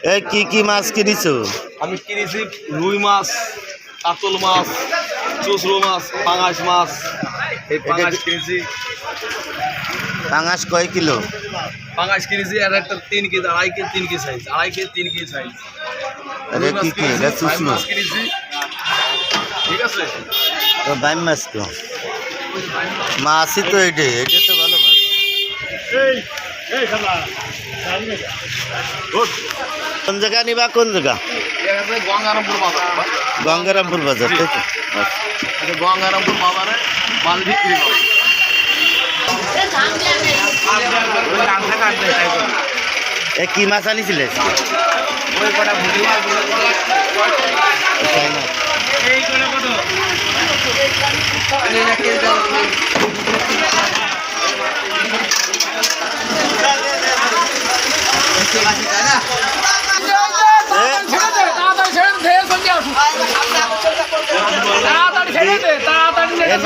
এই কি মাছ কিনিছো? আমি কিনেছি রুই মাছ, কাতল মাছ, চুসরো মাছ, পাঙাশ মাছ। এই পাঙাশ কিনেছি। পাঙাশ কয় কিলো? পাঙাশ কিনেছি আর একটা 3 KG, 2.5 KG, 3 KG size, 2.5 KG, 3 KG size. আরে কি এটা চুসলো মাছ কিনেছি। ঠিক আছে, তো বাইম মাছ তো মাছই তো এটা তো ভালো মাছ। কোন জায়গা নিবা, কোন জায়গা? গঙ্গারামপুর বাজার। গঙ্গারামপুর বাজার, তাই তো? গঙ্গারামপুর বাজারে মাল বিক্রি করে। কি মাছ আনিছিলে? ওই কটা ভুলি মাছ।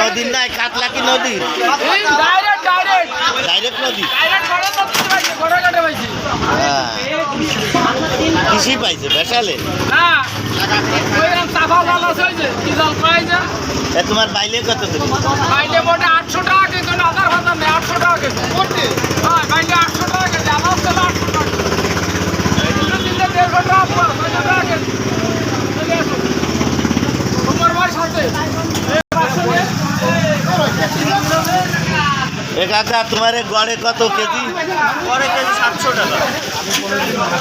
নদীর নাই, কাতলা কি নদীর? ডাইরেক্ট নদী। কৃষি পাইছে বেসালে। তোমার বাইলে কত দেবে? 800 টাকা কেজি, 800 টাকা কেজি। হ্যাঁ, 800 টাকা কেজি, আমার 800 টাকা কেজি। তোমার ভাই সাথে কাকা তোমার গড়ে কত কেজি? গড়ে কেজি 700 টাকা।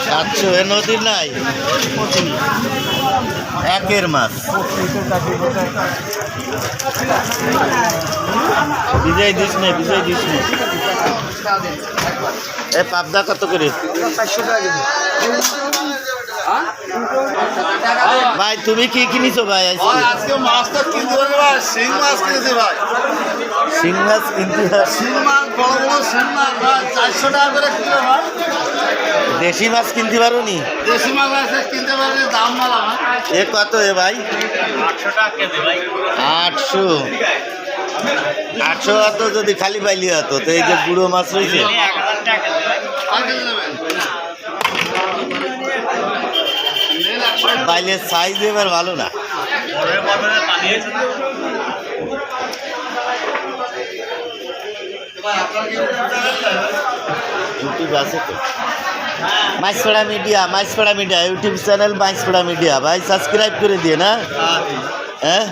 700। এ নদীর নাই, একের মাছ। বিজয় দিস নে, বিজয় দিস নে। এ পাবদা কত করে? 400 টাকা কেজি। ভাই তুমি কি কিনেছো ভাই? আজকে মাছ তো কিনতে পারবে ভাই, শিং মাছ কিনেছি ভাই। শিং মাছ কিনতে? শিং মাছ, বড় বড় শিং মাছ ভাই 400 টাকা করে কিলো ভাই। দেশি মাছ কিনতে পারো নি? দেশি মাছ আছে কিনতে পারবে, দাম মালা ভাই। এ কত এ ভাই? 800 টাকা কেজি ভাই। 800। 800 হতো যদি খালি বাইলি হতো, তো এই যে বুড়ো মাছ রয়েছে। 1000 টাকা কেজি ভাই। আর কেজি দেবেন? বাইলের সাইজ এবার ভালো না। ঘরের বাজারে পানি আছে তো। ইউটিউব আছে তো, Machpara media YouTube channel Machpara media. ভাই সাবস্ক্রাইব করে দিয়ে না? হ্যাঁ,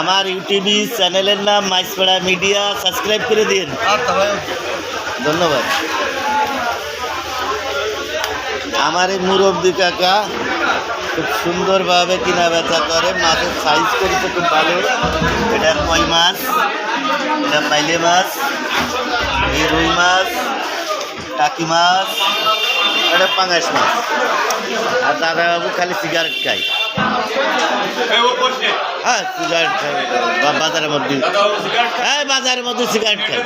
আমার ইউটিউব চ্যানেলের নাম মাছপাড়া মিডিয়া, সাবস্ক্রাইব করে দিন। ধন্যবাদ। আমার এই মুরব্বী কাকা খুব সুন্দরভাবে কিনা বেচা করে। মাছের সাইজ করেছে খুব ভালো। এটা কই মাছ, এটা পাইলে মাছ, এই রুই মাছ, টাকি মাছ, এটা পাঙাশ মাছ। আর দাদাবাবু খালি সিগারেট খায়। হ্যাঁ, সিগারেট খায় বাজারের মধ্যে। হ্যাঁ, বাজারের মধ্যে সিগারেট খায়।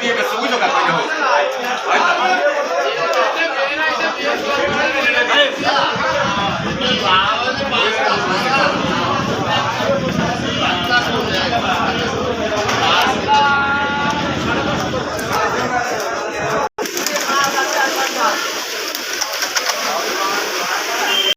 Hey!